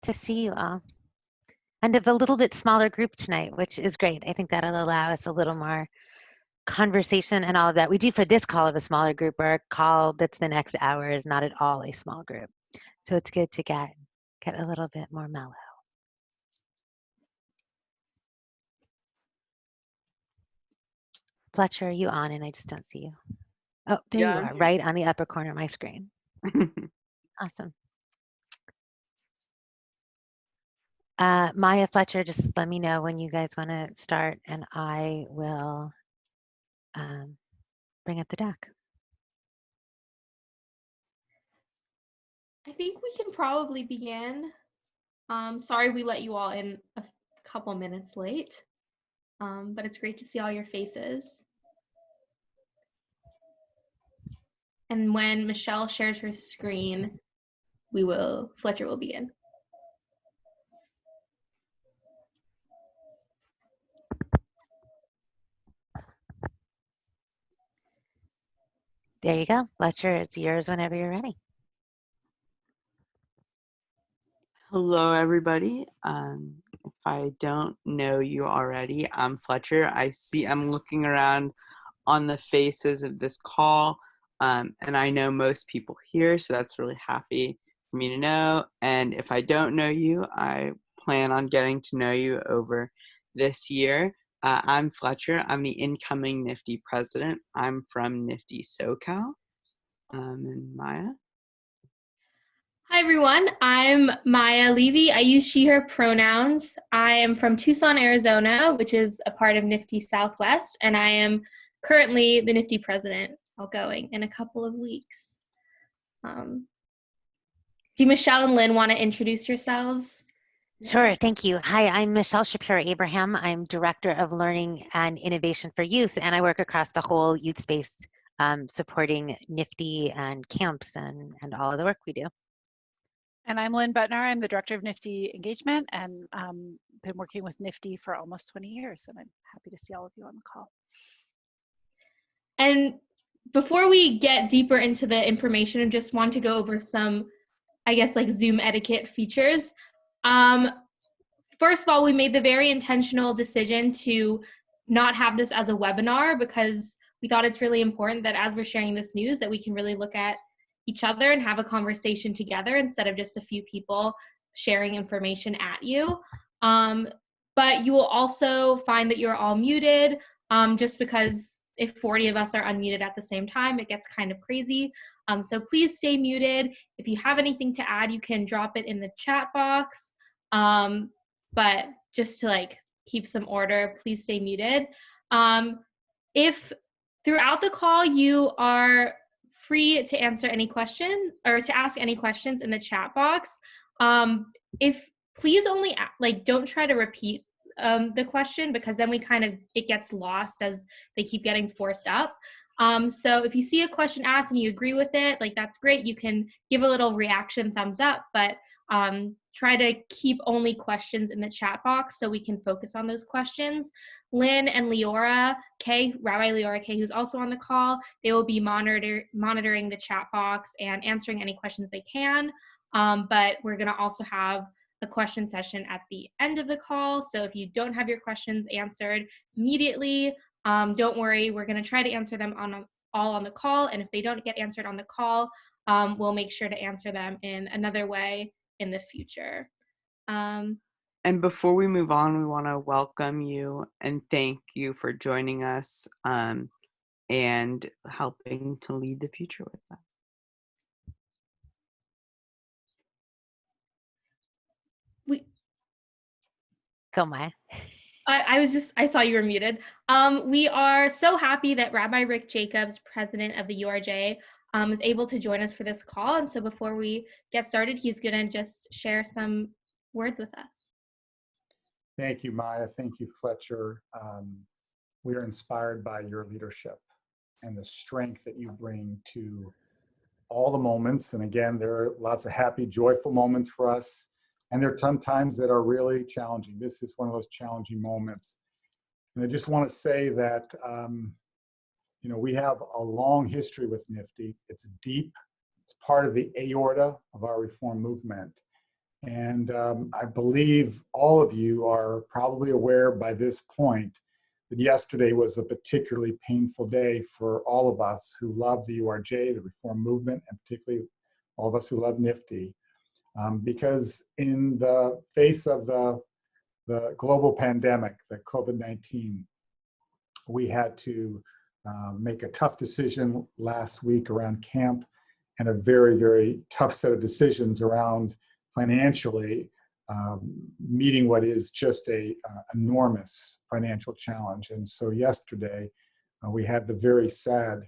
to see you all. And of a little bit smaller group tonight, which is great. I think that'll allow us a little more conversation and all of that. We do for this call of a smaller group, or a call that's the next hour is not at all a small group. So it's good to get a little bit more mellow. Fletcher, are you on? And I just don't see you. Oh, there you are, right on the upper corner of my screen. Awesome. Maya, Fletcher, just let me know when you guys want to start, and I will bring up the deck. I think we can probably begin. Sorry we let you all in a couple minutes late, but it's great to see all your faces. And when Michelle shares her screen, Fletcher will begin. There you go. Fletcher, it's yours whenever you're ready. Hello, everybody. If I don't know you already, I'm Fletcher. I'm looking around on the faces of this call, and I know most people here, so that's really happy for me to know. And if I don't know you, I plan on getting to know you over this year. I'm Fletcher. I'm the incoming Nifty president. I'm from Nifty SoCal. And Maya? Hi, everyone. I'm Maya Levy. I use she, her pronouns. I am from Tucson, Arizona, which is a part of Nifty Southwest, and I am currently the Nifty president, outgoing in a couple of weeks. Do Michelle and Lynn want to introduce yourselves? Sure, thank you. Hi, I'm Michelle Shapiro Abraham. I'm Director of Learning and Innovation for Youth, and I work across the whole youth space, supporting Nifty and camps and all of the work we do. And I'm Lynn Butner. I'm the Director of Nifty Engagement, and been working with Nifty for almost 20 years, and I'm happy to see all of you on the call. And before we get deeper into the information, I just want to go over some, I guess, like Zoom etiquette features. First of all, we made the very intentional decision to not have this as a webinar because we thought it's really important that as we're sharing this news that we can really look at each other and have a conversation together instead of just a few people sharing information at you. But you will also find that you're all muted, just because if 40 of us are unmuted at the same time, it gets kind of crazy. So please stay muted. If you have anything to add, you can drop it in the chat box. But just to keep some order, please stay muted. If throughout the call you are free to answer any question or to ask any questions in the chat box, if please only don't try to repeat the question, because then it gets lost as they keep getting forced up. So if you see a question asked and you agree with it, that's great. You can give a little reaction thumbs up, but try to keep only questions in the chat box so we can focus on those questions. Lynn and Leora Kay, Rabbi Leora Kay, who's also on the call, they will be monitoring the chat box and answering any questions they can. But we're going to also have a question session at the end of the call. So if you don't have your questions answered immediately, don't worry. We're going to try to answer them all on the call. And if they don't get answered on the call, we'll make sure to answer them in another way in the future. And before we move on, we want to welcome you and thank you for joining us and helping to lead the future with us. Go, Maya. I saw you were muted. We are so happy that Rabbi Rick Jacobs, president of the URJ, is able to join us for this call. And so before we get started, he's going to just share some words with us. Thank you, Maya. Thank you, Fletcher. We are inspired by your leadership and the strength that you bring to all the moments. And again, there are lots of happy, joyful moments for us. And there are some times that are really challenging. This is one of those challenging moments. And I just want to say that, we have a long history with Nifty. It's deep. It's part of the aorta of our reform movement. And I believe all of you are probably aware by this point that yesterday was a particularly painful day for all of us who love the URJ, the reform movement, and particularly all of us who love Nifty. Because in the face of the global pandemic, the COVID-19, we had to make a tough decision last week around camp, and a very, very tough set of decisions around financially meeting what is just a enormous financial challenge. And so yesterday, we had the very sad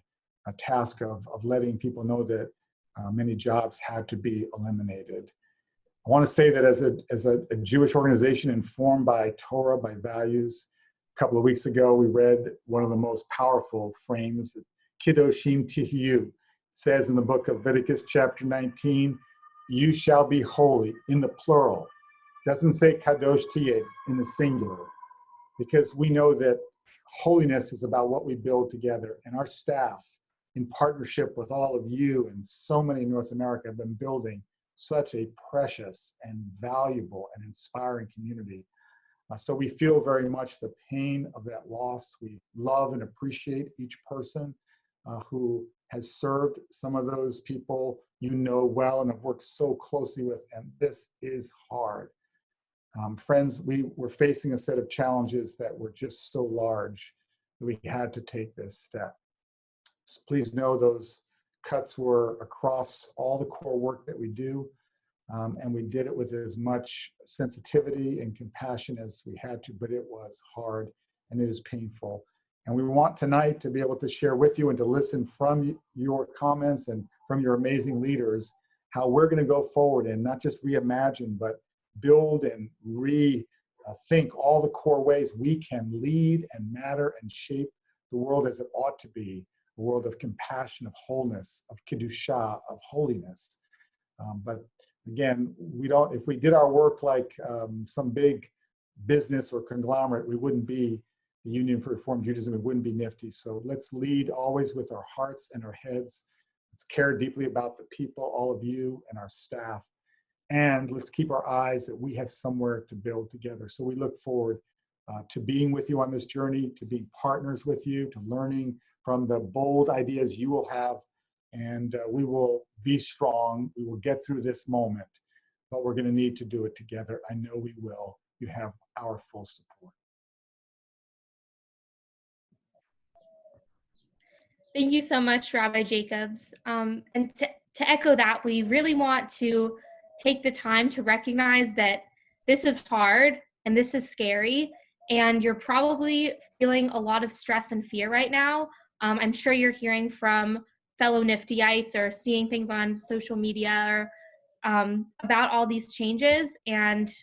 task of letting people know that many jobs had to be eliminated. I want to say that as a Jewish organization informed by Torah, by values, a couple of weeks ago, we read one of the most powerful frames that Kedoshim Tihiyu says in the book of Leviticus chapter 19, you shall be holy, in the plural. Doesn't say Kadosh Tiyeh in the singular, because we know that holiness is about what we build together. And our staff, in partnership with all of you and so many in North America, have been building such a precious and valuable and inspiring community. So we feel very much the pain of that loss. We love and appreciate each person who has served. Some of those people you know well and have worked so closely with, and this is hard. Friends, we were facing a set of challenges that were just so large that we had to take this step. So please know those cuts were across all the core work that we do, and we did it with as much sensitivity and compassion as we had to, but it was hard and it is painful. And we want tonight to be able to share with you and to listen from your comments and from your amazing leaders how we're going to go forward and not just reimagine, but build and rethink all the core ways we can lead and matter and shape the world as it ought to be, a world of compassion, of wholeness, of kedusha, of holiness. But again, if we did our work like some big business or conglomerate, we wouldn't be the Union for Reform Judaism, we wouldn't be Nifty. So let's lead always with our hearts and our heads. Let's care deeply about the people, all of you and our staff. And let's keep our eyes that we have somewhere to build together. So we look forward to being with you on this journey, to being partners with you, to learning from the bold ideas you will have. And we will be strong. We will get through this moment, but we're going to need to do it together. I know we will. You have our full support. Thank you so much, Rabbi Jacobs. And to echo that, we really want to take the time to recognize that this is hard and this is scary, and you're probably feeling a lot of stress and fear right now. I'm sure you're hearing from fellow Niftyites or seeing things on social media or about all these changes. And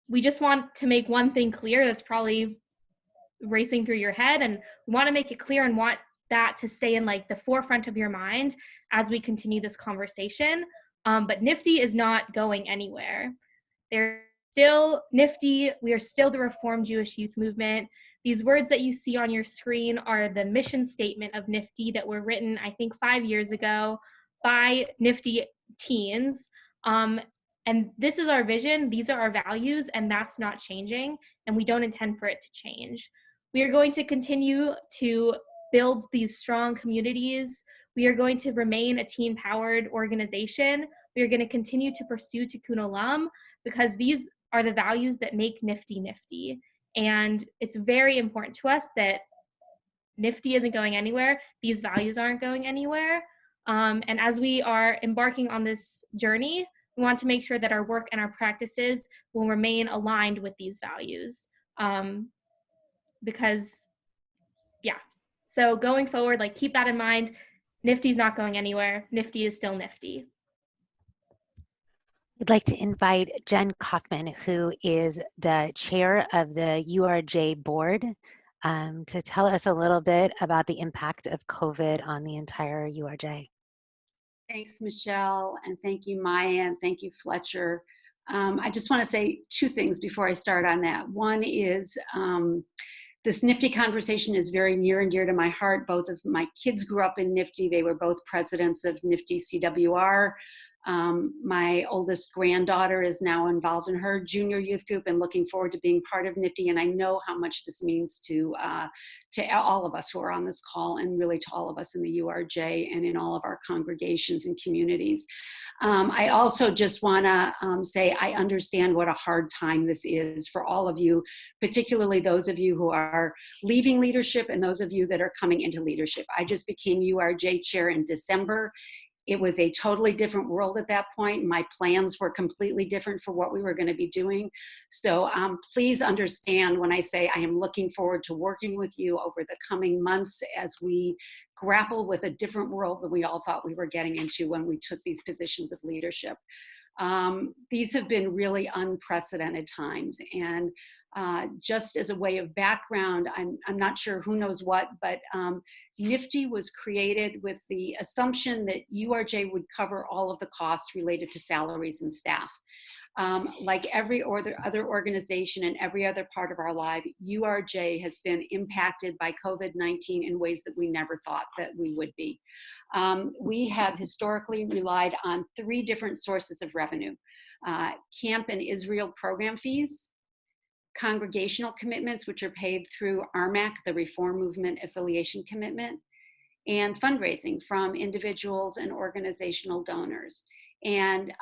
we just want to make one thing clear that's probably racing through your head, and we want to make it clear and want that to stay in like the forefront of your mind as we continue this conversation. But Nifty is not going anywhere. They're still Nifty. We are still the Reformed Jewish Youth Movement. These words that you see on your screen are the mission statement of Nifty that were written, I think, 5 years ago by Nifty teens. And this is our vision. These are our values, and that's not changing, and we don't intend for it to change. We are going to continue to build these strong communities. We are going to remain a teen-powered organization. We are going to continue to pursue Tikkun Olam, because these are the values that make Nifty Nifty. And it's very important to us that Nifty isn't going anywhere. These values aren't going anywhere. And as we are embarking on this journey, we want to make sure that our work and our practices will remain aligned with these values. Because, yeah. So going forward, like, keep that in mind. Nifty's not going anywhere. Nifty is still Nifty. I'd like to invite Jen Kaufman, who is the chair of the URJ board, to tell us a little bit about the impact of COVID on the entire URJ. Thanks, Michelle, and thank you, Maya, and thank you, Fletcher. I just want to say two things before I start on that. One is this Nifty conversation is very near and dear to my heart. Both of my kids grew up in Nifty. They were both presidents of Nifty CWR. My oldest granddaughter is now involved in her junior youth group and looking forward to being part of NFTY. And I know how much this means to all of us who are on this call, and really to all of us in the URJ and in all of our congregations and communities. I also just want to say I understand what a hard time this is for all of you, particularly those of you who are leaving leadership and those of you that are coming into leadership. I just became URJ chair in December. It was a totally different world at that point. My plans were completely different for what we were going to be doing. So please understand when I say I am looking forward to working with you over the coming months as we grapple with a different world than we all thought we were getting into when we took these positions of leadership. These have been really unprecedented times. And just as a way of background, I'm not sure who knows what, but NFTY was created with the assumption that URJ would cover all of the costs related to salaries and staff. Like every other organization and every other part of our life, URJ has been impacted by COVID-19 in ways that we never thought that we would be. We have historically relied on 3 different sources of revenue: camp and Israel program fees, congregational commitments, which are paid through RMAC, the Reform Movement Affiliation Commitment, and fundraising from individuals and organizational donors. And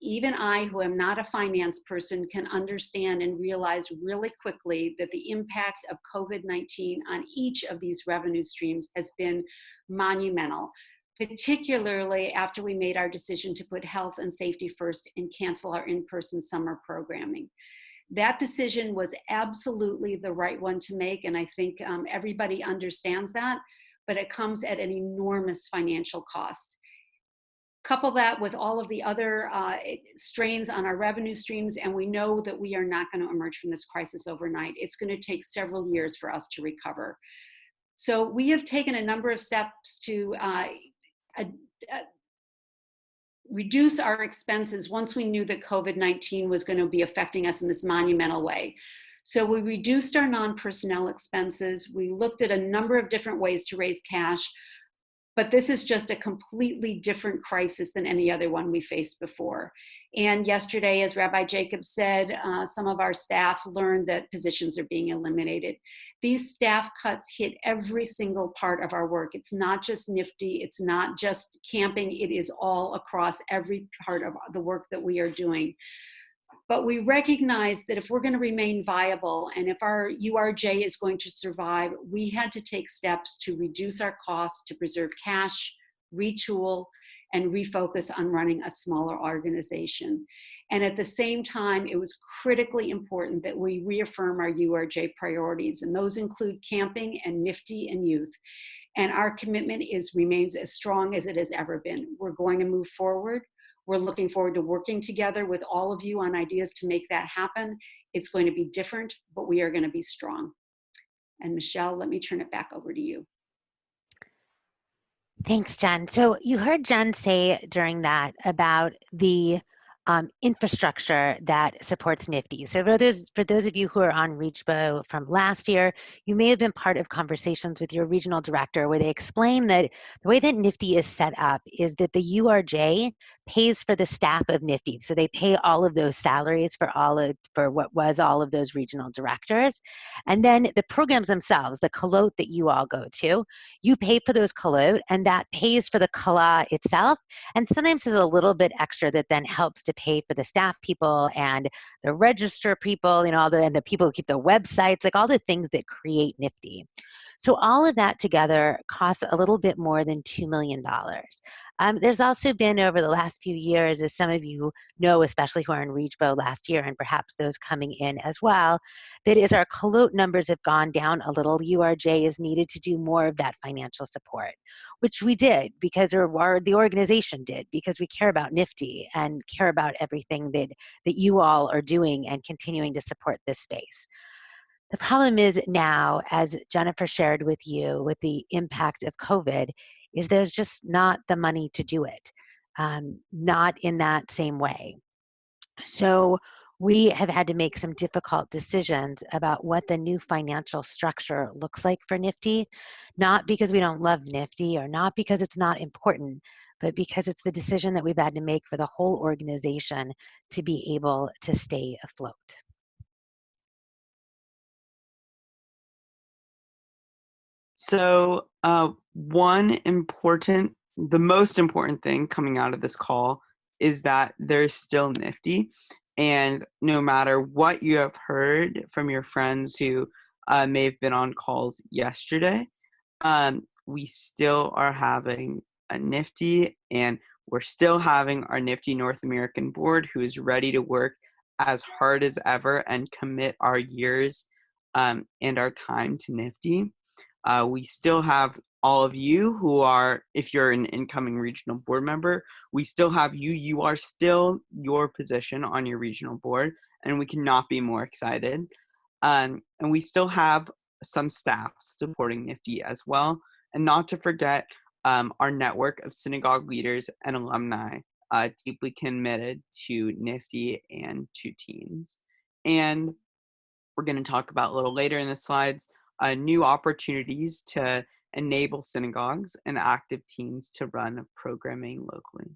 even I, who am not a finance person, can understand and realize really quickly that the impact of COVID-19 on each of these revenue streams has been monumental, particularly after we made our decision to put health and safety first and cancel our in-person summer programming. That decision was absolutely the right one to make, and I think everybody understands that, but it comes at an enormous financial cost. Couple that with all of the other strains on our revenue streams, and we know that we are not going to emerge from this crisis overnight. It's going to take several years for us to recover. So we have taken a number of steps to reduce our expenses once we knew that COVID-19 was going to be affecting us in this monumental way. So we reduced our non-personnel expenses. We looked at a number of different ways to raise cash, but this is just a completely different crisis than any other one we faced before. And yesterday, as Rabbi Jacobs said, some of our staff learned that positions are being eliminated. These staff cuts hit every single part of our work. It's not just NFTY, it's not just camping, it is all across every part of the work that we are doing. But we recognize that if we're going to remain viable and if our URJ is going to survive, we had to take steps to reduce our costs, to preserve cash, retool, and refocus on running a smaller organization. And at the same time, it was critically important that we reaffirm our URJ priorities, and those include camping and NFTY and youth. And our commitment remains as strong as it has ever been. We're going to move forward. We're looking forward to working together with all of you on ideas to make that happen. It's going to be different, but we are going to be strong. And Michelle, let me turn it back over to you. Thanks, Jen. So you heard Jen say during that about the infrastructure that supports NFTY. So for those of you who are on ReachBo from last year, you may have been part of conversations with your regional director where they explained that the way that NFTY is set up is that the URJ pays for the staff of NFTY. So they pay all of those salaries for what was all of those regional directors. And then the programs themselves, the Kalot that you all go to, you pay for those Kalot, and that pays for the Kala itself. And sometimes there's a little bit extra that then helps to pay for the staff people and the register people, and the people who keep the websites, like all the things that create NFTY. So all of that together costs a little bit more than $2 million. There's also been over the last few years, as some of you know, especially who are in ReachBo last year, and perhaps those coming in as well, that as our Kalot numbers have gone down a little, URJ is needed to do more of that financial support, which we did because the organization did, because we care about NFTY and care about everything that you all are doing and continuing to support this space. The problem is now, as Jennifer shared with you, with the impact of COVID, is there's just not the money to do it, not in that same way. So we have had to make some difficult decisions about what the new financial structure looks like for NFTY, not because we don't love NFTY or not because it's not important, but because it's the decision that we've had to make for the whole organization to be able to stay afloat. So the most important thing coming out of this call is that there's still Nifty. And no matter what you have heard from your friends who may have been on calls yesterday, we still are having a Nifty, and we're still having our Nifty North American board who is ready to work as hard as ever and commit our years and our time to Nifty. We still have all of you who are, if you're an incoming regional board member, we still have you. You are still your position on your regional board, and we cannot be more excited. And we still have some staff supporting Nifty as well. And not to forget our network of synagogue leaders and alumni deeply committed to Nifty and to teens. And we're going to talk about a little later in the slides, new opportunities to enable synagogues and active teens to run programming locally.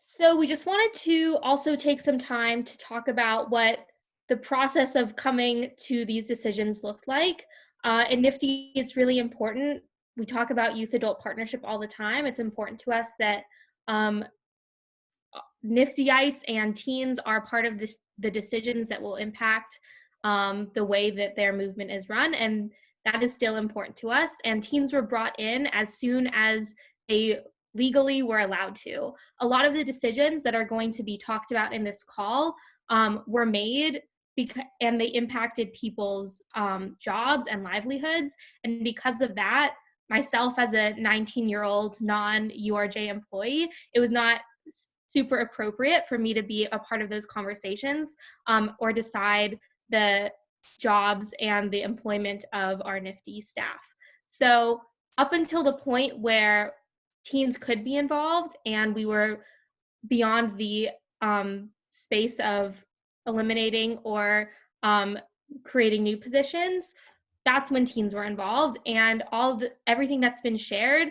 So we just wanted to also take some time to talk about what the process of coming to these decisions looked like. In Nifty, it's really important. We talk about youth-adult partnership all the time. It's important to us that Niftyites and teens are part of the decisions that will impact the way that their movement is run, and that is still important to us. And teens were brought in as soon as they legally were allowed to. A lot of the decisions that are going to be talked about in this call were made and they impacted people's jobs and livelihoods. And because of that, myself as a 19-year-old non-URJ employee, it was not super appropriate for me to be a part of those conversations or decide the jobs and the employment of our Nifty staff. So up until the point where teens could be involved and we were beyond the space of eliminating or creating new positions, that's when teens were involved. And everything that's been shared,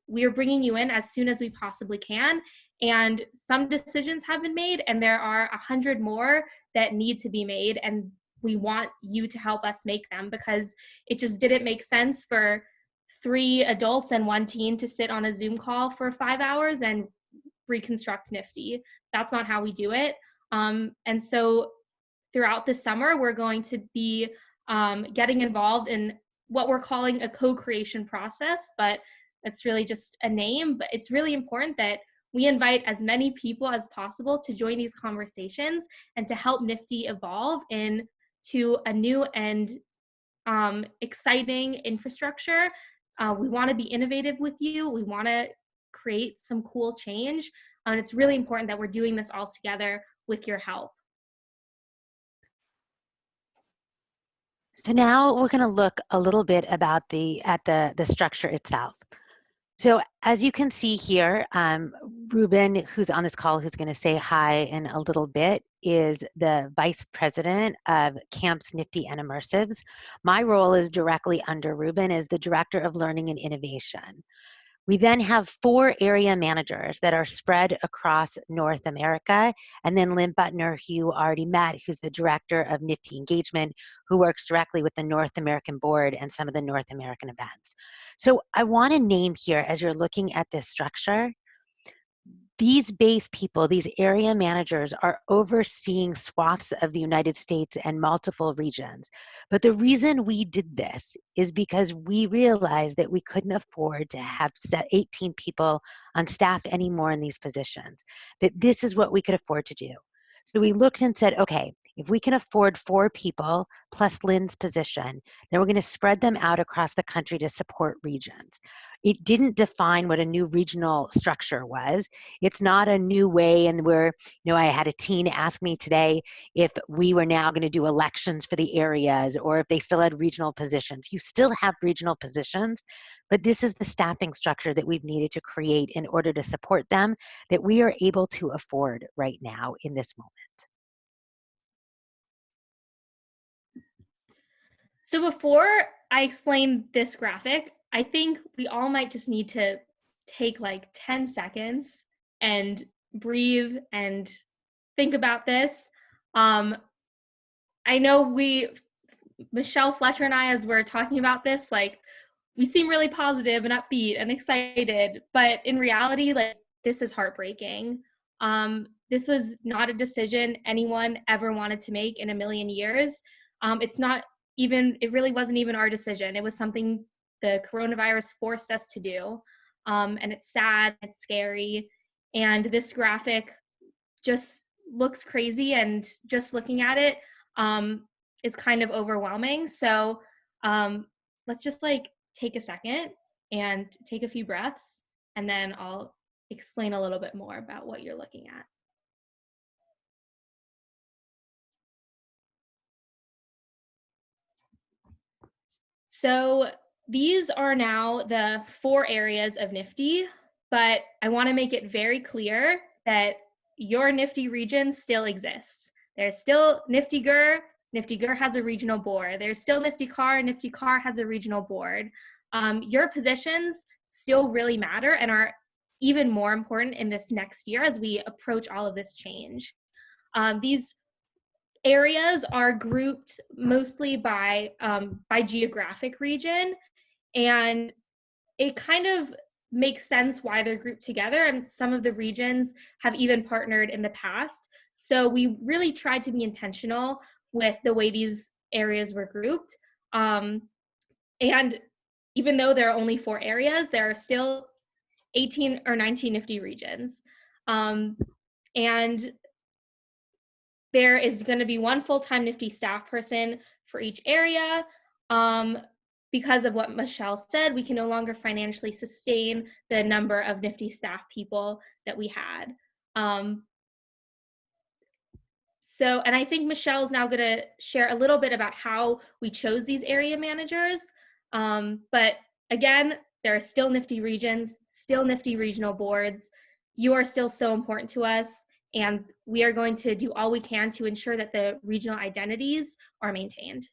we are bringing you in as soon as we possibly can. And some decisions have been made, and there are 100 more that need to be made. And we want you to help us make them, because it just didn't make sense for 3 adults and 1 teen to sit on a Zoom call for 5 hours and reconstruct Nifty. That's not how we do it. And so throughout the summer, we're going to be getting involved in what we're calling a co-creation process, but it's really just a name. But it's really important that we invite as many people as possible to join these conversations and to help Nifty evolve into a new and exciting infrastructure. We want to be innovative with you. We want to create some cool change. And it's really important that we're doing this all together with your help. So now we're going to look a little bit about at the structure itself. So as you can see here, Ruben, who's on this call, who's going to say hi in a little bit, is the Vice President of Camps, Nifty, and Immersives. My role is directly under Ruben as the Director of Learning and Innovation. We then have 4 area managers that are spread across North America, and then Lynn Butner, who you already met, who's the Director of Nifty Engagement, who works directly with the North American Board and some of the North American events. So I want to name here, as you're looking at this structure, these base people, these area managers, are overseeing swaths of the United States and multiple regions. But the reason we did this is because we realized that we couldn't afford to have 18 people on staff anymore in these positions, that this is what we could afford to do. So we looked and said, okay, if we can afford 4 people plus Lynn's position, then we're going to spread them out across the country to support regions. It didn't define what a new regional structure was. It's not a new way, and I had a teen ask me today if we were now going to do elections for the areas or if they still had regional positions. You still have regional positions, but this is the staffing structure that we've needed to create in order to support them, that we are able to afford right now in this moment. So before I explain this graphic, I think we all might just need to take like 10 seconds and breathe and think about this. I know Michelle, Fletcher, and I, as we're talking about this, like, we seem really positive and upbeat and excited, but in reality, like, this is heartbreaking. This was not a decision anyone ever wanted to make in a million years. It really wasn't even our decision. It was something the coronavirus forced us to do. And it's sad, it's scary. And this graphic just looks crazy, and just looking at it, is kind of overwhelming. So let's just like take a second and take a few breaths, and then I'll explain a little bit more about what you're looking at. So these are now the 4 areas of Nifty, but I want to make it very clear that your Nifty region still exists. There's still Nifty GUR. Nifty GUR has a regional board. There's still Nifty CAR. Nifty CAR has a regional board. Your positions still really matter and are even more important in this next year as we approach all of this change. These areas are grouped mostly by geographic region, and it kind of makes sense why they're grouped together, and some of the regions have even partnered in the past. So we really tried to be intentional with the way these areas were grouped. And even though there are only 4 areas, there are still 18 or 19 Nifty regions. And there is going to be 1 full-time Nifty staff person for each area. Because of what Michelle said, we can no longer financially sustain the number of Nifty staff people that we had. And I think Michelle is now going to share a little bit about how we chose these area managers. But again, there are still Nifty regions, still Nifty regional boards. You are still so important to us, and we are going to do all we can to ensure that the regional identities are maintained.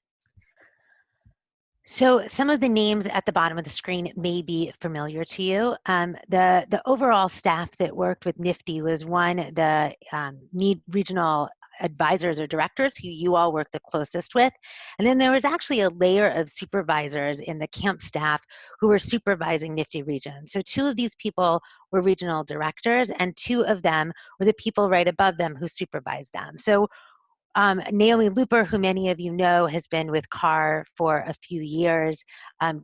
So some of the names at the bottom of the screen may be familiar to you. The overall staff that worked with Nifty was the regional advisors or directors who you all work the closest with. And then there was actually a layer of supervisors in the camp staff who were supervising Nifty region. So 2 of these people were regional directors, and 2 of them were the people right above them who supervised them. So Naomi Looper, who many of you know, has been with CAR for a few years.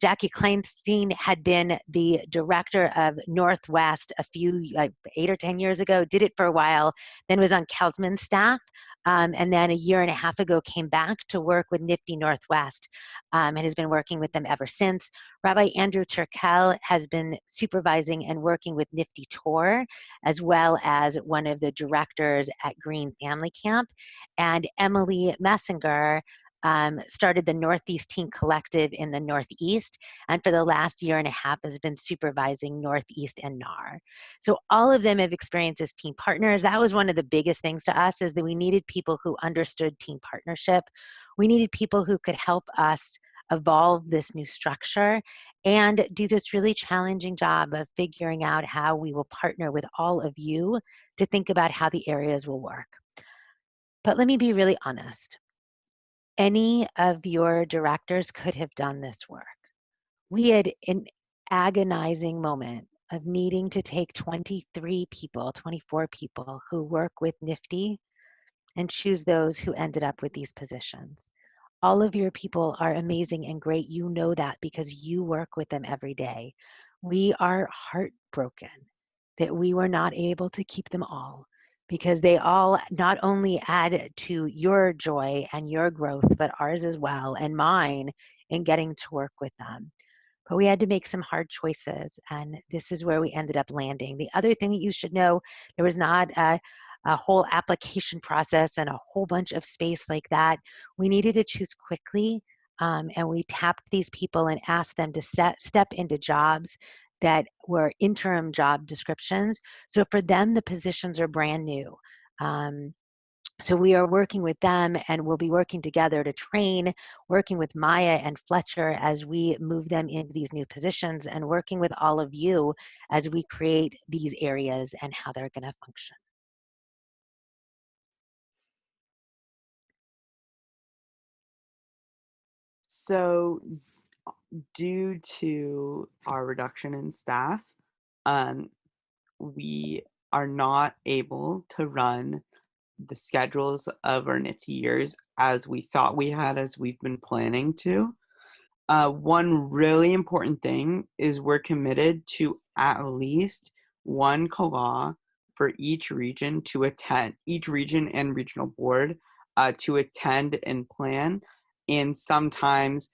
Jackie Kleinstein had been the director of Northwest like 8 or 10 years ago, did it for a while, then was on Kelsman's staff, and then a year and a half ago came back to work with Nifty Northwest, and has been working with them ever since. Rabbi Andrew Turkel has been supervising and working with Nifty Tor, as well as one of the directors at Green Family Camp. And Emily Messinger started the Northeast Teen Collective in the Northeast, and for the last year and a half has been supervising Northeast and NAR. So all of them have experienced as team partners. That was one of the biggest things to us, is that we needed people who understood team partnership. We needed people who could help us evolve this new structure and do this really challenging job of figuring out how we will partner with all of you to think about how the areas will work. But let me be really honest. Any of your directors could have done this work. We had an agonizing moment of needing to take 23 people, 24 people who work with Nifty and choose those who ended up with these positions. All of your people are amazing and great. You know that because you work with them every day. We are heartbroken that we were not able to keep them all, because they all not only add to your joy and your growth, but ours as well, and mine, in getting to work with them. But we had to make some hard choices, and this is where we ended up landing. The other thing that you should know, there was not a whole application process and a whole bunch of space like that. We needed to choose quickly, and we tapped these people and asked them to step into jobs that were interim job descriptions. So for them, the positions are brand new. So we are working with them, and we'll be working together to train, working with Maya and Fletcher as we move them into these new positions, and working with all of you as we create these areas and how they're going to function. So due to our reduction in staff, we are not able to run the schedules of our Nifty years as we thought we had, as we've been planning to. One really important thing is we're committed to at least one CALA for each region to attend, each region and regional board to attend and plan. And sometimes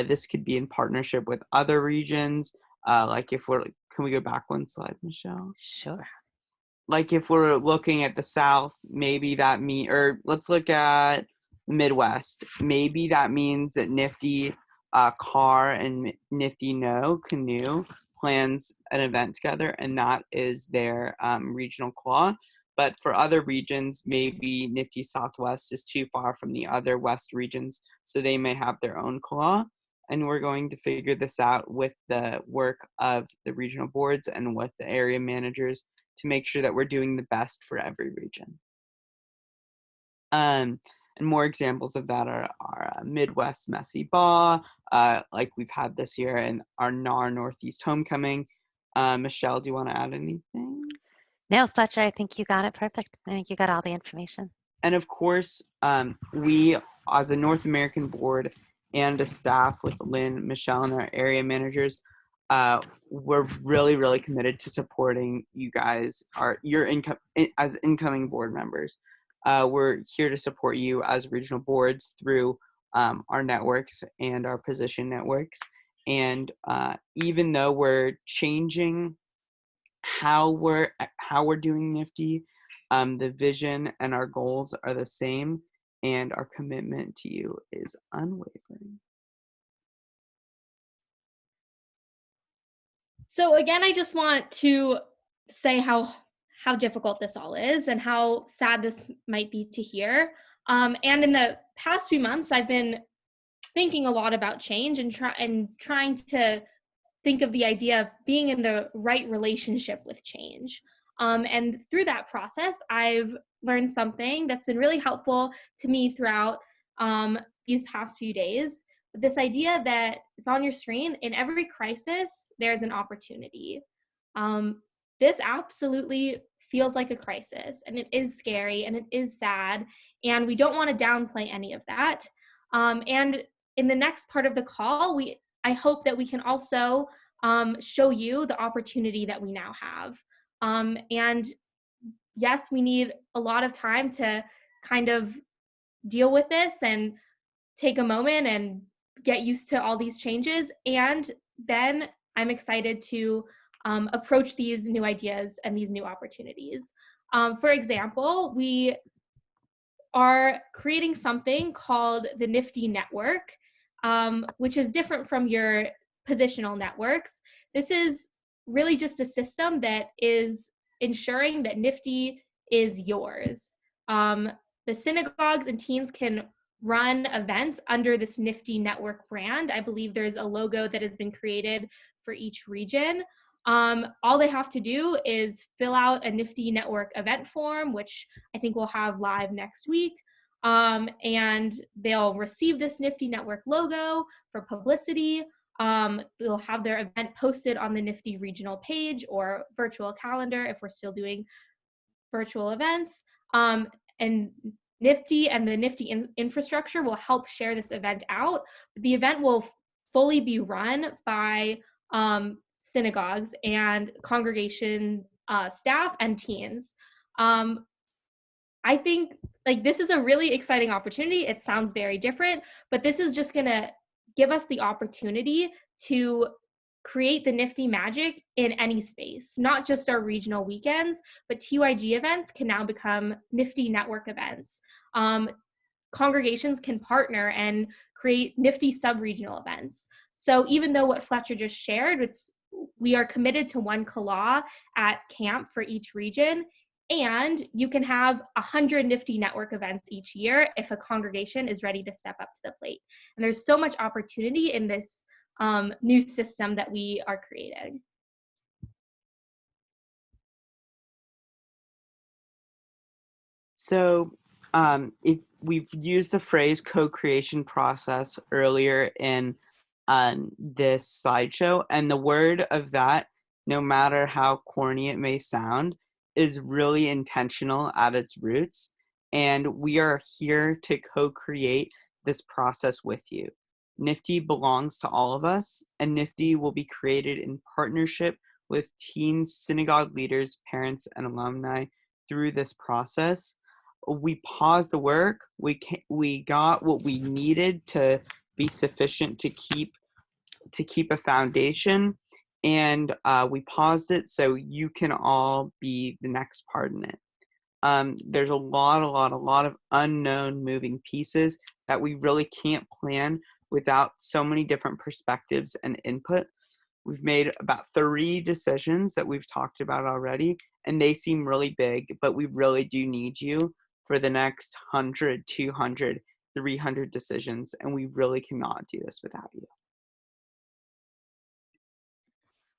this could be in partnership with other regions. Like if we're, can we go back one slide, Michelle? Sure. Like if we're looking at the South, maybe that or let's look at Midwest. Maybe that means that Nifty Car and Nifty Canoe plans an event together, and that is their regional claw. But for other regions, maybe Nifty Southwest is too far from the other West regions, so they may have their own claw. And we're going to figure this out with the work of the regional boards and with the area managers to make sure that we're doing the best for every region. And more examples of that are Midwest Messy Baw, like we've had this year, and our NAR Northeast Homecoming. Michelle, do you want to add anything? No, Fletcher, I think you got it perfect. I think you got all the information. And of course, we, as a North American board and a staff with Lynn, Michelle, and our area managers, we're really, really committed to supporting you guys, as incoming board members. We're here to support you as regional boards through our networks and our position networks. And even though we're changing how we're doing Nifty, the vision and our goals are the same, and our commitment to you is unwavering. So again, I just want to say how difficult this all is and how sad this might be to hear. And in the past few months, I've been thinking a lot about change and trying to think of the idea of being in the right relationship with change. And through that process, I've learned something that's been really helpful to me throughout these past few days. This idea that it's on your screen, in every crisis, there's an opportunity. This absolutely feels like a crisis, and it is scary, and it is sad, and we don't want to downplay any of that. And in the next part of the call, I hope that we can also show you the opportunity that we now have. And yes, we need a lot of time to kind of deal with this and take a moment and get used to all these changes. And then I'm excited to approach these new ideas and these new opportunities. For example, we are creating something called the Nifty Network, which is different from your positional networks. This is really just a system that is ensuring that Nifty is yours. The synagogues and teens can run events under this Nifty Network brand. I believe there's a logo that has been created for each region. All they have to do is fill out a Nifty Network event form, which I think we'll have live next week. And they'll receive this Nifty Network logo for publicity. They'll have their event posted on the Nifty regional page or virtual calendar if we're still doing virtual events. And Nifty and the Nifty infrastructure will help share this event out. The event will fully be run by synagogues and congregation staff and teens. I think this is a really exciting opportunity. It sounds very different, but this is just gonna give us the opportunity to create the Nifty magic in any space, not just our regional weekends, but TYG events can now become Nifty network events. Congregations can partner and create Nifty sub-regional events. So even though what Fletcher just shared, we are committed to one CALA at camp for each region, And you can have 100 Nifty network events each year if a congregation is ready to step up to the plate. And there's so much opportunity in this new system that we are creating. So if we've used the phrase co-creation process earlier in this slideshow, and the word of that, no matter how corny it may sound, is really intentional at its roots. And we are here to co-create this process with you. Nifty belongs to all of us, and Nifty will be created in partnership with teens, synagogue leaders, parents, and alumni through this process. We paused the work. We got what we needed to be sufficient to keep a foundation, and we paused it so you can all be the next part in it. There's a lot of unknown moving pieces that we really can't plan without so many different perspectives and input. We've made about 3 decisions that we've talked about already, and they seem really big, but we really do need you for the next 100, 200, 300 decisions, and we really cannot do this without you.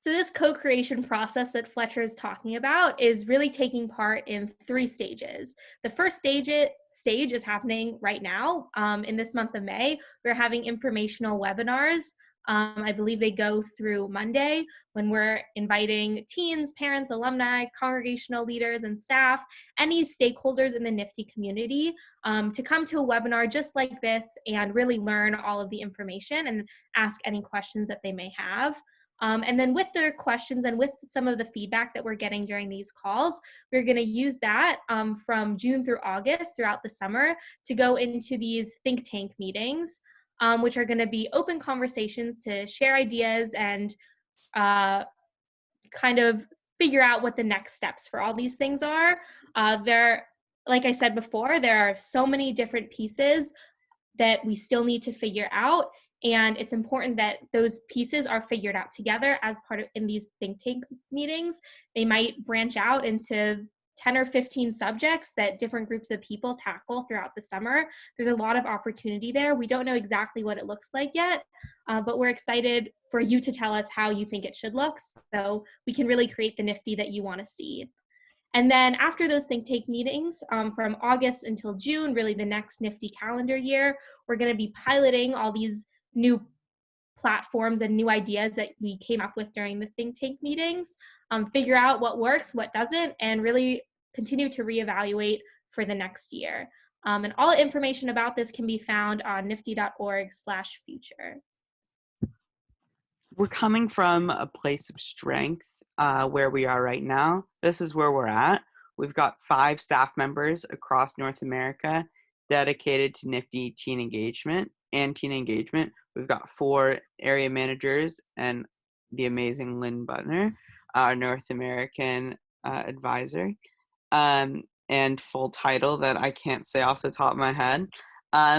So this co-creation process that Fletcher is talking about is really taking part in 3 stages. The first stage is happening right now. In this month of May, we're having informational webinars. I believe they go through Monday, when we're inviting teens, parents, alumni, congregational leaders, and staff, any stakeholders in the Nifty community to come to a webinar just like this and really learn all of the information and ask any questions that they may have. And then with their questions and with some of the feedback that we're getting during these calls, we're going to use that from June through August throughout the summer to go into these think tank meetings, which are going to be open conversations to share ideas and kind of figure out what the next steps for all these things are. Like I said before, there are so many different pieces that we still need to figure out. And it's important that those pieces are figured out together as part of in these think tank meetings. They might branch out into 10 or 15 subjects that different groups of people tackle throughout the summer. There's a lot of opportunity there. We don't know exactly what it looks like yet, but we're excited for you to tell us how you think it should look so we can really create the Nifty that you want to see. And then after those think tank meetings, from August until June, really the next Nifty calendar year, we're going to be piloting all these new platforms and new ideas that we came up with during the think tank meetings, figure out what works, what doesn't, and really continue to reevaluate for the next year. And all information about this can be found on nifty.org/future. We're coming from a place of strength where we are right now. This is where we're at. We've got 5 staff members across North America dedicated to Nifty teen engagement. We've got 4 area managers and the amazing Lynn Butner, our North American advisor, and full title that I can't say off the top of my head.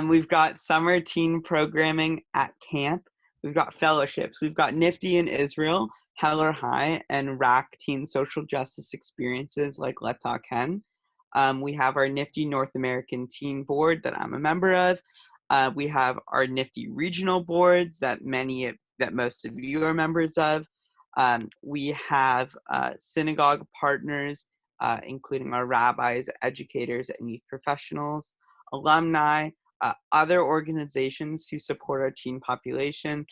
We've got summer teen programming at camp. We've got fellowships. We've got Nifty in Israel, Heller High, and RAC teen social justice experiences like Let's Talk Hen. We have our Nifty North American Teen Board that I'm a member of. We have our Nifty regional boards that most of you are members of. We have synagogue partners, including our rabbis, educators, and youth professionals, alumni, other organizations who support our teen population.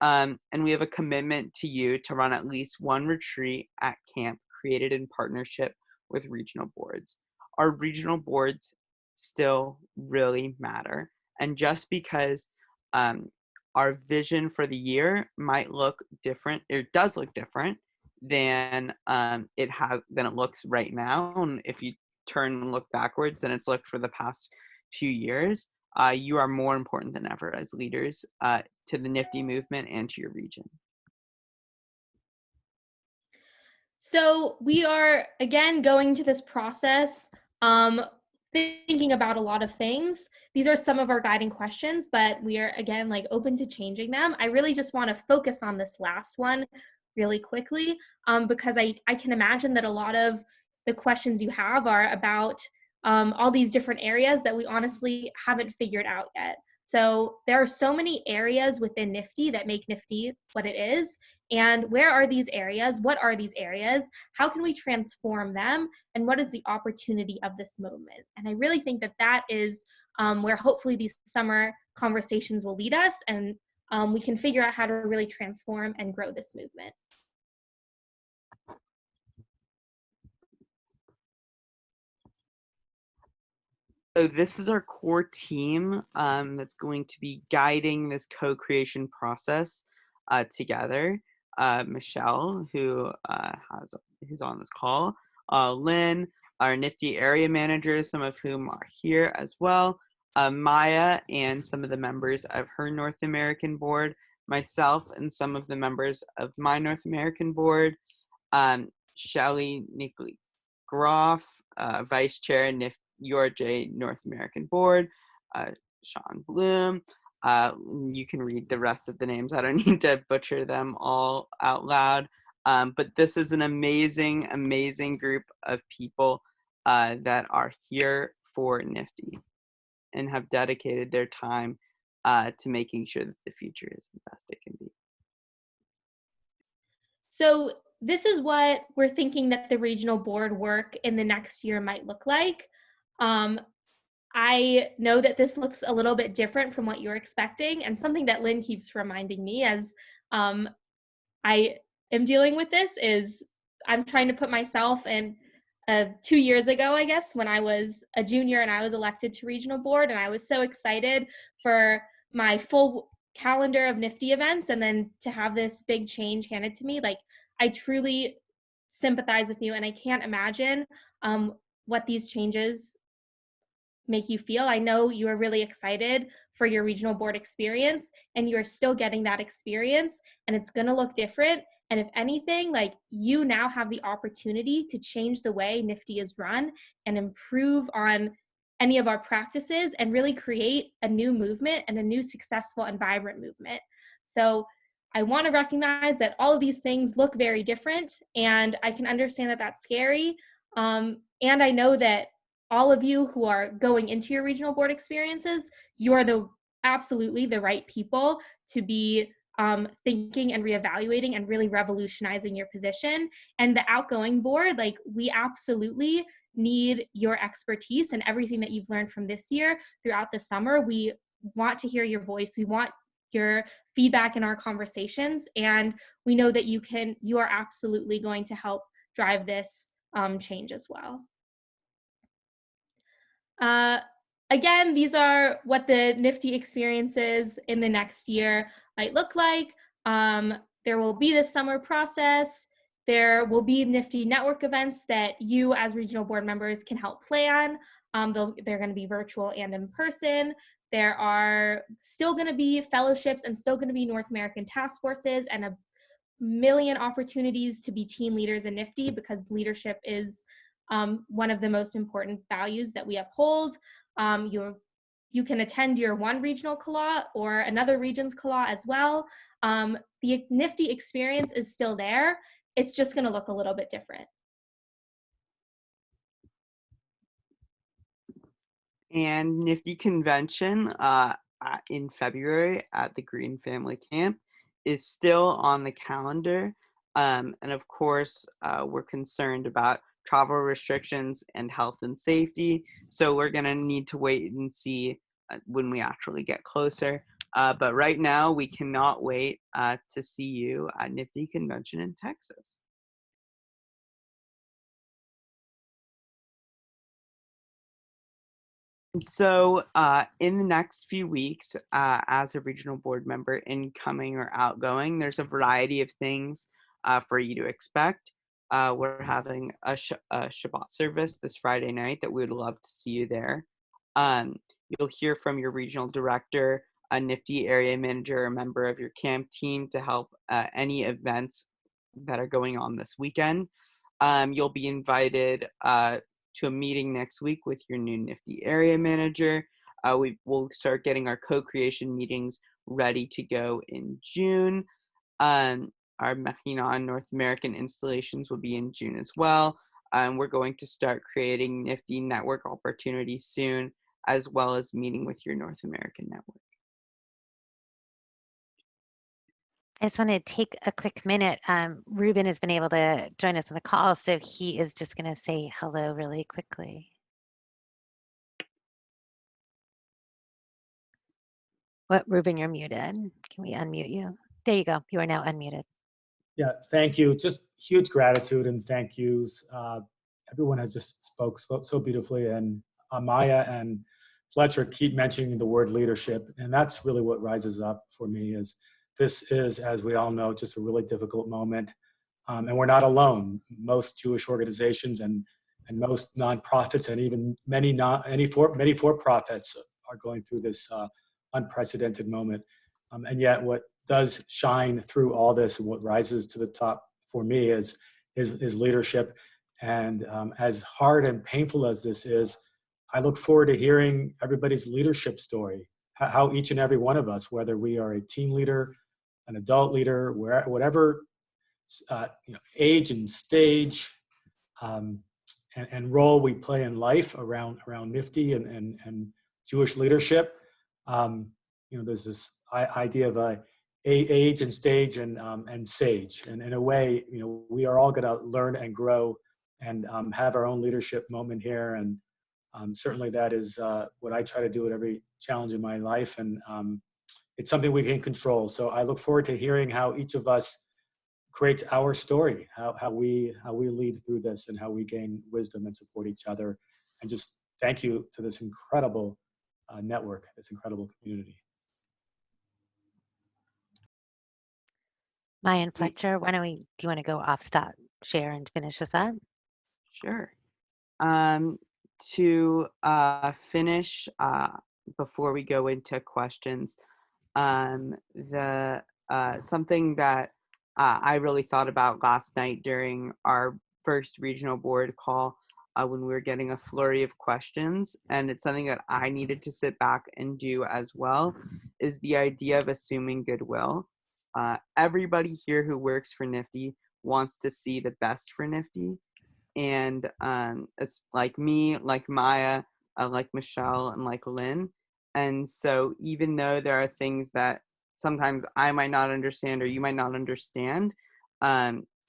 And we have a commitment to you to run at least 1 retreat at camp created in partnership with regional boards. Our regional boards still really matter. And just because our vision for the year might look different, it does look different than it looks right now. And if you turn and look backwards, then it's looked for the past few years. You are more important than ever as leaders to the Nifty movement and to your region. So we are, again, going to this process, thinking about a lot of things. These are some of our guiding questions, but we are, again, open to changing them. I really just want to focus on this last one really quickly, because I can imagine that a lot of the questions you have are about all these different areas that we honestly haven't figured out yet. So there are so many areas within Nifty that make Nifty what it is. And where are these areas? What are these areas? How can we transform them? And what is the opportunity of this movement? And I really think that that is where hopefully these summer conversations will lead us, and we can figure out how to really transform and grow this movement. So this is our core team that's going to be guiding this co-creation process together. Michelle, who who's on this call, Lynn, our Nifty area managers, some of whom are here as well, Maya and some of the members of her North American board, myself and some of the members of my North American board, Shelly Nickley Groff, Vice Chair, Nifty URJ North American Board, Sean Bloom. You can read the rest of the names. I don't need to butcher them all out loud. But this is an amazing, amazing group of people that are here for Nifty and have dedicated their time to making sure that the future is the best it can be. So this is what we're thinking that the regional board work in the next year might look like. I know that this looks a little bit different from what you're expecting, and something that Lynn keeps reminding me as I am dealing with this is I'm trying to put myself in 2 years ago, I guess, when I was a junior and I was elected to regional board, and I was so excited for my full calendar of Nifty events, and then to have this big change handed to me. Like, I truly sympathize with you, and I can't imagine what these changes make you feel. I know you are really excited for your regional board experience, and you're still getting that experience, and it's going to look different. And if anything, like, you now have the opportunity to change the way Nifty is run and improve on any of our practices and really create a new movement and a new successful and vibrant movement. So I want to recognize that all of these things look very different, and I can understand that that's scary. And I know that all of you who are going into your regional board experiences, you are absolutely the right people to be thinking and reevaluating and really revolutionizing your position. And the outgoing board, like, we absolutely need your expertise and everything that you've learned from this year throughout the summer. We want to hear your voice. We want your feedback in our conversations. And we know that you are absolutely going to help drive this change as well. Again, these are what the Nifty experiences in the next year might look like. There will be this summer process. There will be Nifty network events that you as regional board members can help plan. They're going to be virtual and in person. There are still going to be fellowships and still going to be North American task forces and a million opportunities to be team leaders in Nifty, because leadership is one of the most important values that we uphold. You can attend your one regional CLAW or another region's CLAW as well. The Nifty experience is still there. It's just going to look a little bit different. And Nifty Convention in February at the Green Family Camp is still on the calendar. And of course, we're concerned about travel restrictions and health and safety. So we're going to need to wait and see when we actually get closer. But right now, we cannot wait to see you at Nifty Convention in Texas. So in the next few weeks, as a regional board member, incoming or outgoing, there's a variety of things for you to expect. We're having a Shabbat service this Friday night that we would love to see you there. You'll hear from your regional director, a Nifty area manager, or a member of your camp team to help any events that are going on this weekend. You'll be invited to a meeting next week with your new Nifty area manager. We'll start getting our co-creation meetings ready to go in June. Our Mechina North American installations will be in June as well. We're going to start creating Nifty network opportunities soon, as well as meeting with your North American network. I just want to take a quick minute. Ruben has been able to join us on the call, so he is just going to say hello really quickly. What, Ruben, you're muted. Can we unmute you? There you go. You are now unmuted. Yeah, thank you. Just huge gratitude and thank yous. Everyone has just spoke so beautifully, and Maya and Fletcher keep mentioning the word leadership, and that's really what rises up for me. Is this is, as we all know, just a really difficult moment, and we're not alone. Most Jewish organizations and most nonprofits and even many for-profits are going through this unprecedented moment, and yet what does shine through all this and what rises to the top for me is leadership. And as hard and painful as this is, I look forward to hearing everybody's leadership story, how each and every one of us, whether we are a teen leader, an adult leader, whatever age and stage and role we play in life around Nifty and Jewish leadership. There's this idea of age and stage and sage, and in a way, we are all going to learn and grow and have our own leadership moment here, and certainly that is what I try to do at every challenge in my life, and it's something we can control. So I look forward to hearing how each of us creates our story, how we lead through this, and how we gain wisdom and support each other, and just thank you to this incredible network, this incredible community. Maya and Fletcher, do you want to go off, stop, share, and finish us up? Sure. To finish, before we go into questions, something that I really thought about last night during our first regional board call, when we were getting a flurry of questions, and it's something that I needed to sit back and do as well, is the idea of assuming goodwill. Everybody here who works for Nifty wants to see the best for Nifty, and it's like me, like Maya, like Michelle, and like Lynn. And so even though there are things that sometimes I might not understand or you might not understand,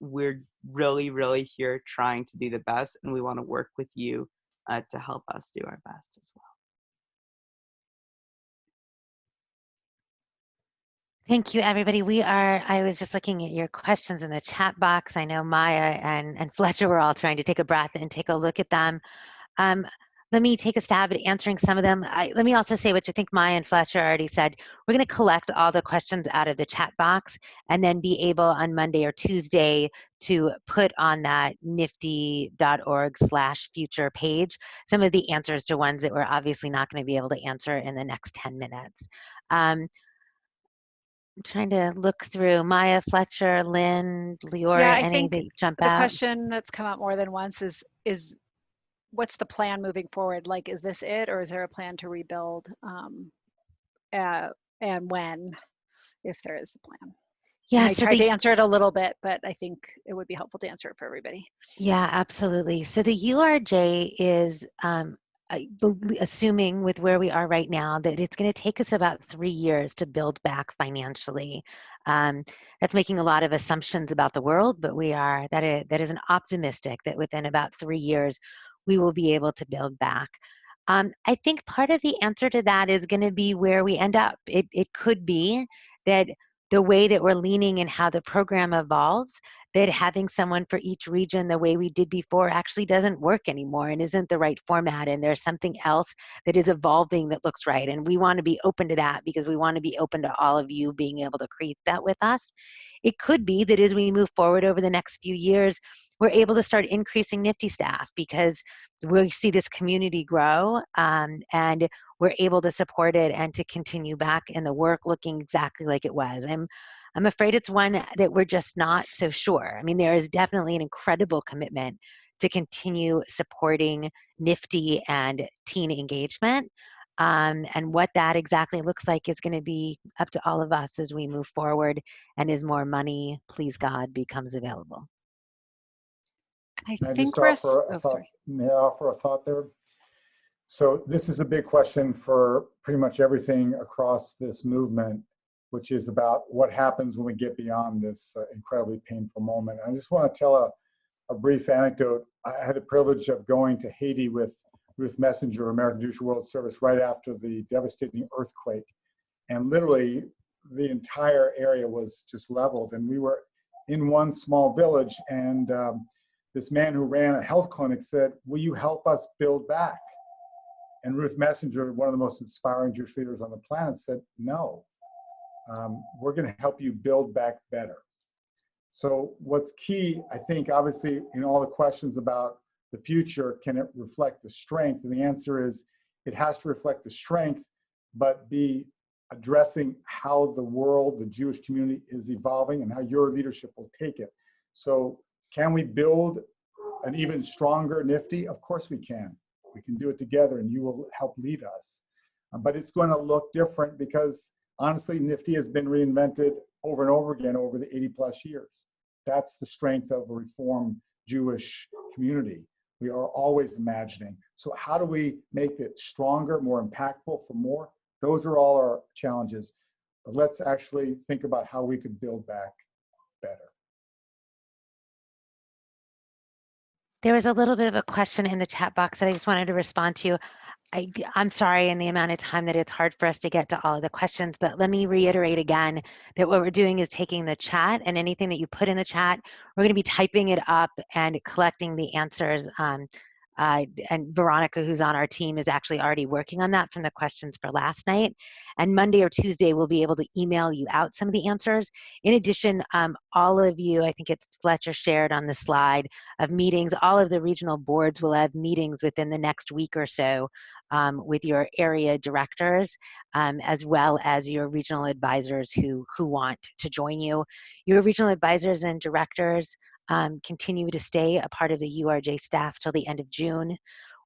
we're really, really here trying to do the best, and we want to work with you to help us do our best as well. Thank you, everybody. I was just looking at your questions in the chat box. I know Maya and Fletcher were all trying to take a breath and take a look at them. Let me take a stab at answering some of them. Let me also say, which I think Maya and Fletcher already said, we're going to collect all the questions out of the chat box and then be able on Monday or Tuesday to put on that nifty.org/future page some of the answers to ones that we're obviously not going to be able to answer in the next 10 minutes. I'm trying to look through Maya, Fletcher, Lynn, Lior, Yeah, I any think that jump the out? question that's come up more than once is what's the plan moving forward? Like, is this it, or is there a plan to rebuild? And when, if there is a plan? Yeah, and I tried to answer it a little bit, but I think it would be helpful to answer it for everybody. Yeah, absolutely. So the URJ is assuming with where we are right now that it's going to take us about 3 years to build back financially. That's making a lot of assumptions about the world, but that is an optimistic that within about 3 years we will be able to build back. I think part of the answer to that is going to be where we end up. It could be that the way that we're leaning and how the program evolves, that having someone for each region the way we did before actually doesn't work anymore and isn't the right format, and there's something else that is evolving that looks right. And we want to be open to that because we want to be open to all of you being able to create that with us. It could be that as we move forward over the next few years, we're able to start increasing Nifty staff because we see this community grow, and we're able to support it and to continue back in the work looking exactly like it was. I'm afraid it's one that we're just not so sure. I mean, there is definitely an incredible commitment to continue supporting Nifty and teen engagement. And what that exactly looks like is going to be up to all of us as we move forward and as more money, please God, becomes available. I Can I think just we're, offer a oh, thought? sorry. May I offer a thought there? So this is a big question for pretty much everything across this movement, which is about what happens when we get beyond this incredibly painful moment. I just want to tell a brief anecdote. I had the privilege of going to Haiti with Ruth Messenger, American Jewish World Service, right after the devastating earthquake. And literally the entire area was just leveled. And we were in one small village, and this man who ran a health clinic said, "Will you help us build back?" And Ruth Messenger, one of the most inspiring Jewish leaders on the planet, said, "No, we're going to help you build back better." So what's key, I think, obviously, in all the questions about the future, can it reflect the strength? And the answer is, it has to reflect the strength, but be addressing how the world, the Jewish community is evolving and how your leadership will take it. So can we build an even stronger Nifty? Of course we can. We can do it together, and you will help lead us. But it's going to look different because, honestly, Nifty has been reinvented over and over again over the 80 plus years. That's the strength of a Reformed Jewish community. We are always imagining. So how do we make it stronger, more impactful for more? Those are all our challenges. But let's actually think about how we could build back better. There was a little bit of a question in the chat box that I just wanted to respond to. I'm sorry in the amount of time that it's hard for us to get to all of the questions, but let me reiterate again that what we're doing is taking the chat, and anything that you put in the chat, we're going to be typing it up and collecting the answers. And Veronica, who's on our team, is actually already working on that from the questions for last night. And Monday or Tuesday, we'll be able to email you out some of the answers. In addition, all of you, I think it's Fletcher shared on the slide of meetings, all of the regional boards will have meetings within the next week or so with your area directors, as well as your regional advisors who want to join you. Your regional advisors and directors continue to stay a part of the URJ staff till the end of June.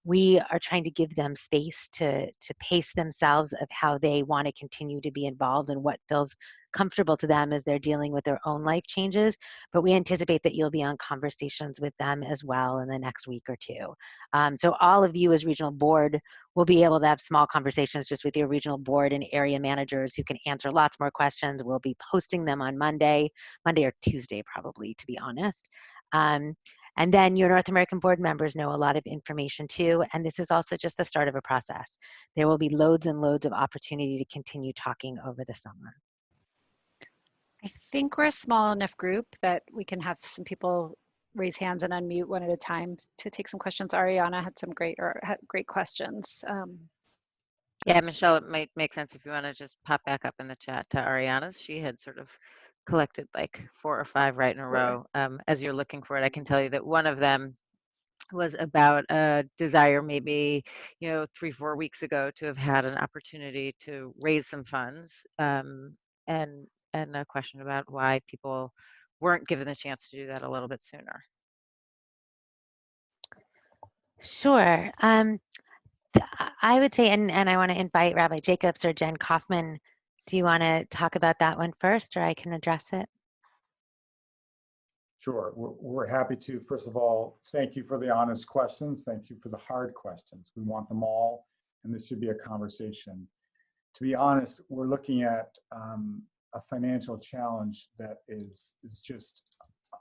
We are trying to give them space to pace themselves of how they want to continue to be involved and what feels comfortable to them as they're dealing with their own life changes. But we anticipate that you'll be on conversations with them as well in the next week or two. So all of you as regional board will be able to have small conversations just with your regional board and area managers who can answer lots more questions. We'll be posting them on Monday or Tuesday probably, to be honest. And then your North American board members know a lot of information too, and this is also just the start of a process. There will be loads and loads of opportunity to continue talking over the summer. I think we're a small enough group that we can have some people raise hands and unmute one at a time to take some questions. Ariana had some great questions. Yeah, Michelle, it might make sense if you want to just pop back up in the chat to Ariana's. She had sort of collected like 4 or 5 right in a row. As you're looking for it, I can tell you that one of them was about a desire maybe, 3-4 weeks ago to have had an opportunity to raise some funds, and a question about why people weren't given the chance to do that a little bit sooner. Sure. I would say, and I want to invite Rabbi Jacobs or Jen Kaufman. Do you want to talk about that one first, or I can address it? Sure, we're happy to. First of all, thank you for the honest questions. Thank you for the hard questions. We want them all, and this should be a conversation. To be honest, we're looking at a financial challenge that is just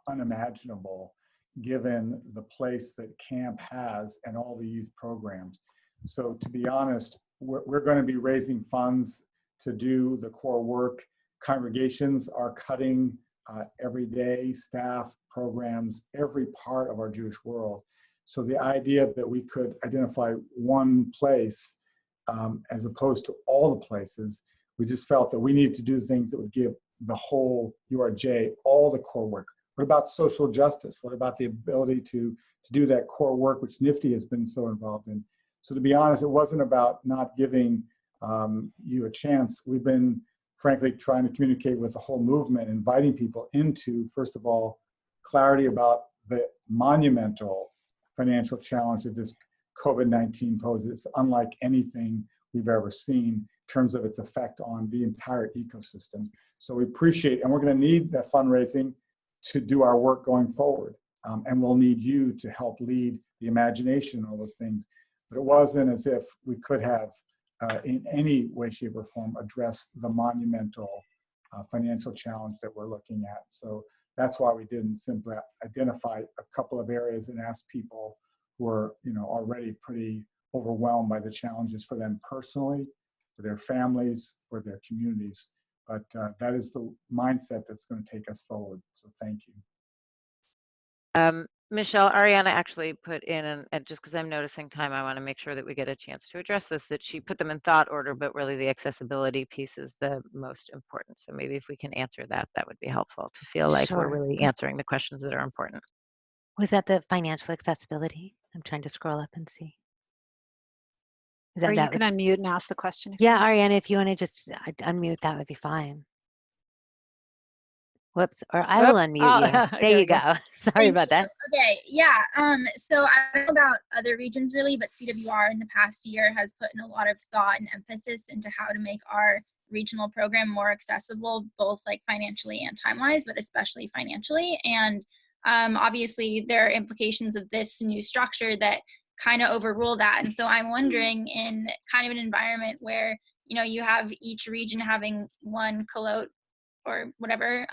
unimaginable given the place that camp has and all the youth programs. So to be honest, we're going to be raising funds to do the core work. Congregations are cutting every day, staff, programs, every part of our Jewish world. So the idea that we could identify one place as opposed to all the places, we just felt that we needed to do things that would give the whole URJ all the core work. What about social justice? What about the ability to do that core work, which Nifty has been so involved in? So to be honest, it wasn't about not giving you a chance. We've been, frankly, trying to communicate with the whole movement, inviting people into, first of all, clarity about the monumental financial challenge that this COVID-19 poses. It's unlike anything we've ever seen in terms of its effect on the entire ecosystem. So we appreciate, and we're going to need that fundraising to do our work going forward. And we'll need you to help lead the imagination and all those things. But it wasn't as if we could have, in any way, shape, or form, addressed the monumental financial challenge that we're looking at. So that's why we didn't simply identify a couple of areas and ask people who are, already pretty overwhelmed by the challenges for them personally, for their families, for their communities. But that is the mindset that's going to take us forward. So thank you. Michelle, Ariana actually put in, and just because I'm noticing time, I want to make sure that we get a chance to address this, that she put them in thought order, but really the accessibility piece is the most important. So maybe if we can answer that, that would be helpful to feel like we're Sure. really answering the questions that are important. Was that the financial accessibility? I'm trying to scroll up and see. Is Or that you that can was- unmute and ask the question. Yeah, Ariana, if you want to just unmute, that would be fine. Whoops, or I will unmute you. There you go. Sorry about that. Okay, yeah. So I don't know about other regions really, but CWR in the past year has put in a lot of thought and emphasis into how to make our regional program more accessible, both like financially and time-wise, but especially financially. And obviously there are implications of this new structure that kind of overrule that. And so I'm wondering, in kind of an environment where, you have each region having one coloat or whatever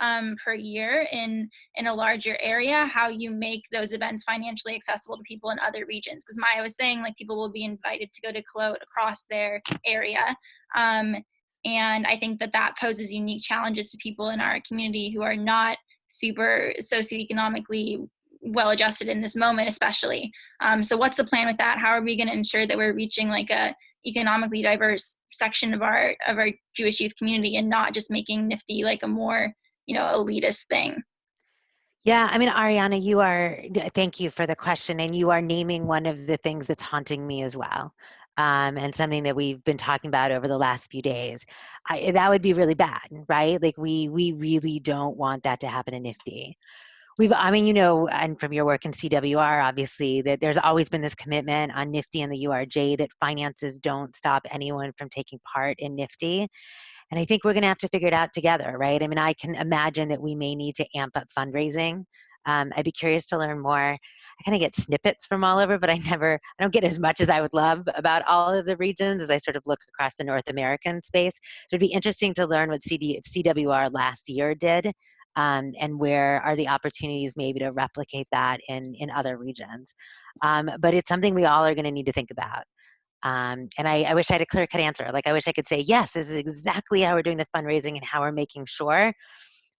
per year in a larger area, how you make those events financially accessible to people in other regions. Because Maya was saying, like, people will be invited to go to Cologne across their area. And I think that poses unique challenges to people in our community who are not super socioeconomically well adjusted in this moment, especially. So what's the plan with that? How are we going to ensure that we're reaching like a economically diverse section of our Jewish youth community and not just making Nifty like a more, elitist thing? Yeah, I mean, Ariana, thank you for the question. And you are naming one of the things that's haunting me as well. And something that we've been talking about over the last few days. That would be really bad, right? Like we really don't want that to happen in Nifty. And from your work in CWR, obviously, that there's always been this commitment on Nifty and the URJ that finances don't stop anyone from taking part in Nifty. And I think we're going to have to figure it out together, right? I mean, I can imagine that we may need to amp up fundraising. I'd be curious to learn more. I kind of get snippets from all over, but I don't get as much as I would love about all of the regions as I sort of look across the North American space. So it'd be interesting to learn what CWR last year did. And where are the opportunities maybe to replicate that in other regions. But it's something we all are going to need to think about. And I wish I had a clear-cut answer. Like, I wish I could say, yes, this is exactly how we're doing the fundraising and how we're making sure.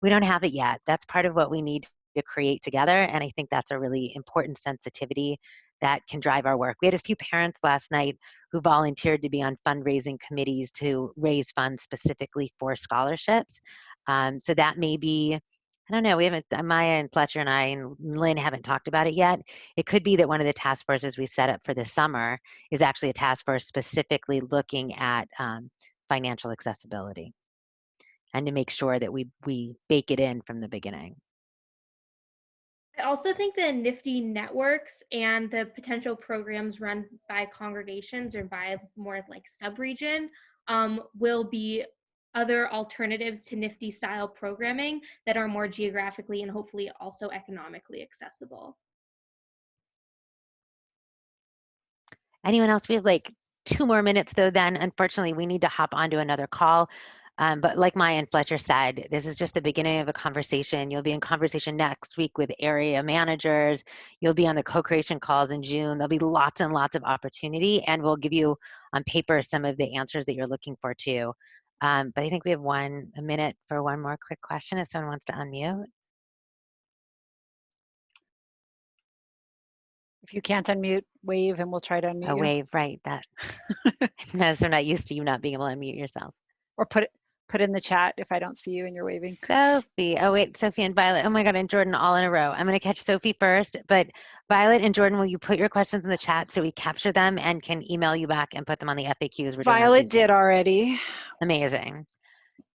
We don't have it yet. That's part of what we need to create together. And I think that's a really important sensitivity that can drive our work. We had a few parents last night who volunteered to be on fundraising committees to raise funds specifically for scholarships. So that may be, I don't know, we haven't, Maya and Fletcher and I and Lynn haven't talked about it yet. It could be that one of the task forces we set up for this summer is actually a task force specifically looking at financial accessibility and to make sure that we bake it in from the beginning. I also think the Nifty networks and the potential programs run by congregations or by more like sub-region will be other alternatives to Nifty style programming that are more geographically and hopefully also economically accessible. Anyone else? We have like 2 more minutes though, then unfortunately we need to hop onto another call. But like Maya and Fletcher said, this is just the beginning of a conversation. You'll be in conversation next week with area managers. You'll be on the co-creation calls in June. There'll be lots and lots of opportunity, and we'll give you on paper some of the answers that you're looking for too. But I think we have a minute for one more quick question if someone wants to unmute. If you can't unmute, wave and we'll try to unmute you. Wave, right, that. No, so I'm not used to you not being able to unmute yourself. Or put in the chat if I don't see you and you're waving. Sophie. Oh, wait, Sophie and Violet. Oh my God, and Jordan all in a row. I'm going to catch Sophie first, but Violet and Jordan, will you put your questions in the chat so we capture them and can email you back and put them on the FAQs? Violet did already. Amazing.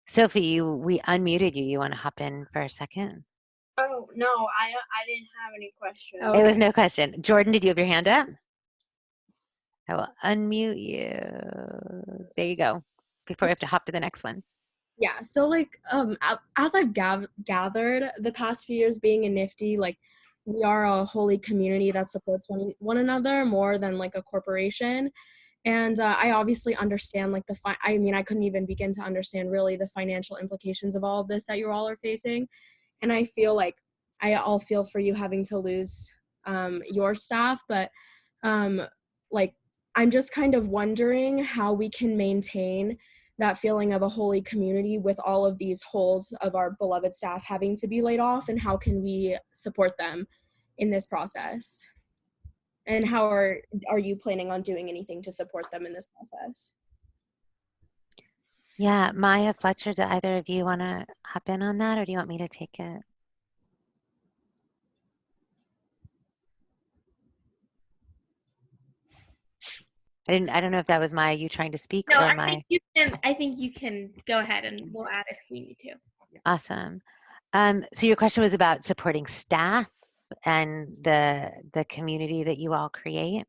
Sophie, we unmuted you. You want to hop in for a second? Oh, no, I didn't have any questions. Okay. It was no question. Jordan, did you have your hand up? I will unmute you. There you go. Before we have to hop to the next one. Yeah, so like as I've gathered the past few years being in Nifty, like we are a holy community that supports one another more than like a corporation. And I obviously understand like I mean, I couldn't even begin to understand really the financial implications of all of this that you all are facing. And I feel like I'll feel for you having to lose your staff, but like I'm just kind of wondering how we can maintain that feeling of a holy community with all of these holes of our beloved staff having to be laid off, and how can we support them in this process? And how are you planning on doing anything to support them in this process? Yeah, Maya, Fletcher, do either of you want to hop in on that, or do you want me to take it? I don't know if that was Maya, you trying to speak, No, or I Maya? think you can go ahead, and we'll add if we need to. Awesome. So your question was about supporting staff and the community that you all create.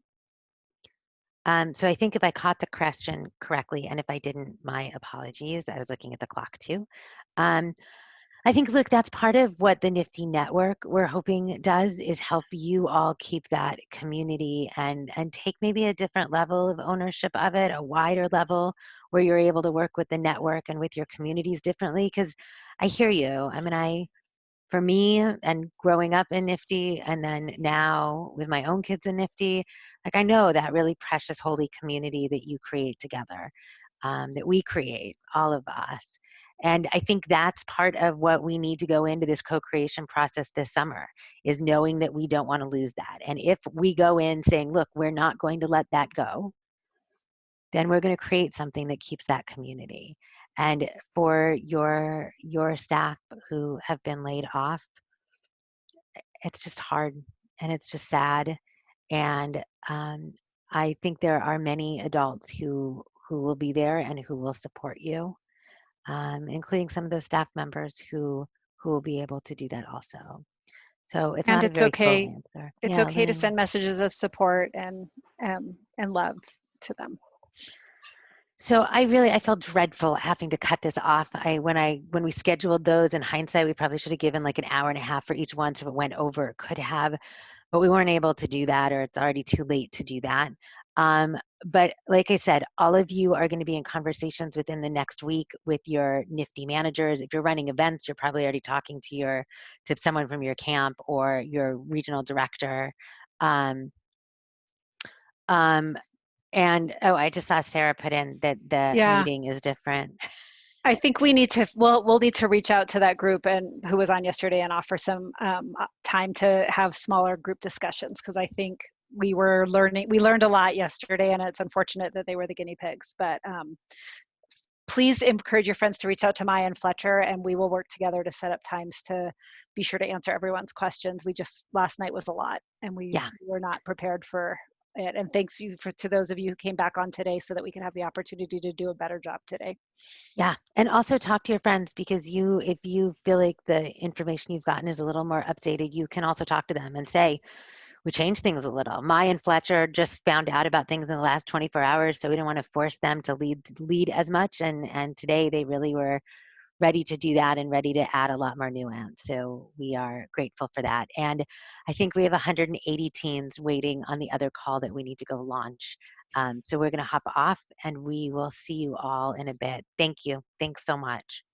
So I think if I caught the question correctly, and if I didn't, my apologies. I was looking at the clock too. I think, look, that's part of what the Nifty Network we're hoping does, is help you all keep that community and take maybe a different level of ownership of it, a wider level where you're able to work with the network and with your communities differently. Because I hear you. I mean, for me, and growing up in Nifty, and then now with my own kids in Nifty, like I know that really precious holy community that you create together, that we create, all of us. And I think that's part of what we need to go into this co-creation process this summer, is knowing that we don't want to lose that. And if we go in saying, look, we're not going to let that go, then we're going to create something that keeps that community. And for your staff who have been laid off, it's just hard and it's just sad. And I think there are many adults who will be there and who will support you, including some of those staff members who will be able to do that also. So it's And not a it's very full okay. answer. It's Yeah, okay to Lynn. send messages of support and love to them. So I felt dreadful having to cut this off. When we scheduled those, in hindsight, we probably should have given like an hour and a half for each one, so if it went over, it could have, but we weren't able to do that, or it's already too late to do that. But like I said, all of you are going to be in conversations within the next week with your Nifty managers. If you're running events, you're probably already talking to someone from your camp or your regional director. And I just saw Sarah put in that the meeting is different. I think we need to, we'll need to reach out to that group and who was on yesterday and offer some time to have smaller group discussions, because I think we learned a lot yesterday, and it's unfortunate that they were the guinea pigs. But please encourage your friends to reach out to Maya and Fletcher, and we will work together to set up times to be sure to answer everyone's questions. Last night was a lot, and we were not prepared for it. And thanks to those of you who came back on today so that we can have the opportunity to do a better job today. Yeah, and also talk to your friends, because if you feel like the information you've gotten is a little more updated, you can also talk to them and say, we changed things a little. Maya and Fletcher just found out about things in the last 24 hours, so we didn't want to force them to lead as much. And today they really were ready to do that and ready to add a lot more nuance. So we are grateful for that. And I think we have 180 teens waiting on the other call that we need to go launch. So we're going to hop off, and we will see you all in a bit. Thank you. Thanks so much.